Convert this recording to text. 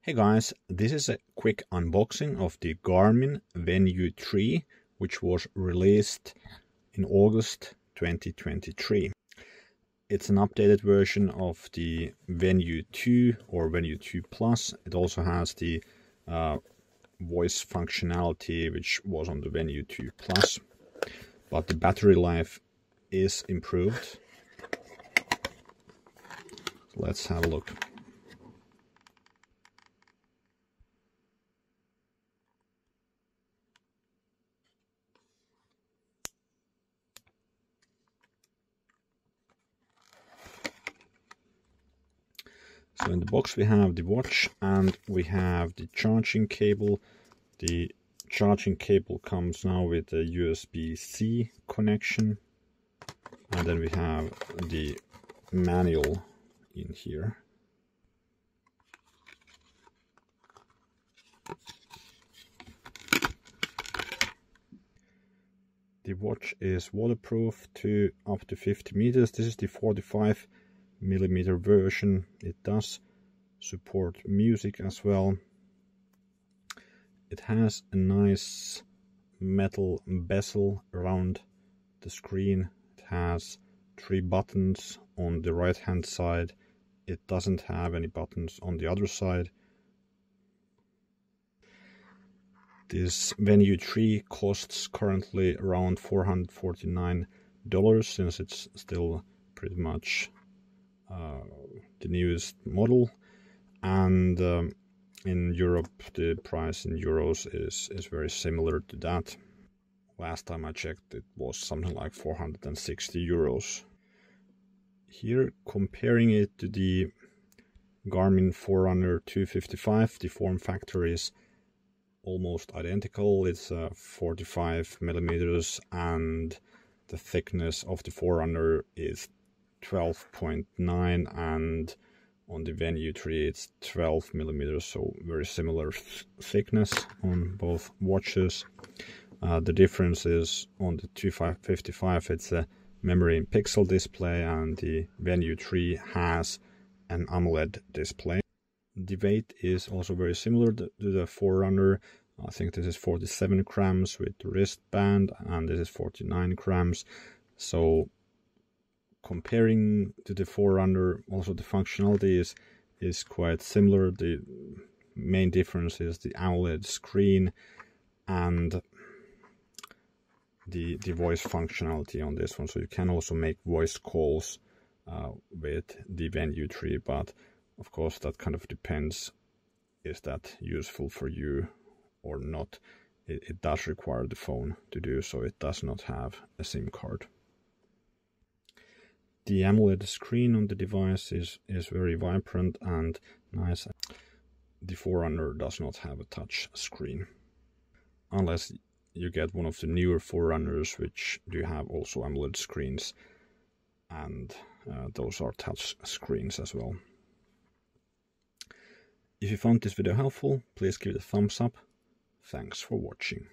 Hey guys, this is a quick unboxing of the Garmin Venu 3, which was released in August 2023. It's an updated version of the Venu 2 or Venu 2 Plus. It also has the voice functionality which was on the Venu 2 Plus, but the battery life is improved. Let's have a look. So in the box we have the watch and we have the charging cable. The charging cable comes now with a USB-C connection, and then we have the manual in here. The watch is waterproof to up to 50 meters. This is the 45mm version. It does support music as well. It has a nice metal bezel around the screen. It has 3 buttons on the right hand side. It doesn't have any buttons on the other side. This Venu 3 costs currently around $449 since it's still pretty much the newest model, and in Europe the price in euros is very similar to that. Last time I checked it was something like 460 euros. Here, comparing it to the Garmin Forerunner 255, the form factor is almost identical. It's 45mm and the thickness of the Forerunner is 12.9, and on the Venu 3 it's 12mm, so very similar thickness on both watches. The difference is on the 255 it's a memory in pixel display, and the Venu 3 has an AMOLED display. The weight is also very similar to the Forerunner. I think this is 47 grams with the wristband, and this is 49 grams. So comparing to the Forerunner, also the functionality is quite similar. The main difference is the AMOLED screen and the voice functionality on this one. So you can also make voice calls with the Venu 3, but of course that kind of depends, is that useful for you or not. It does require the phone to do so. It does not have a SIM card. The AMOLED screen on the device is very vibrant and nice. The Forerunner does not have a touch screen, unless you get one of the newer Forerunners which do have also AMOLED screens, and those are touch screens as well. If you found this video helpful, please give it a thumbs up. Thanks for watching.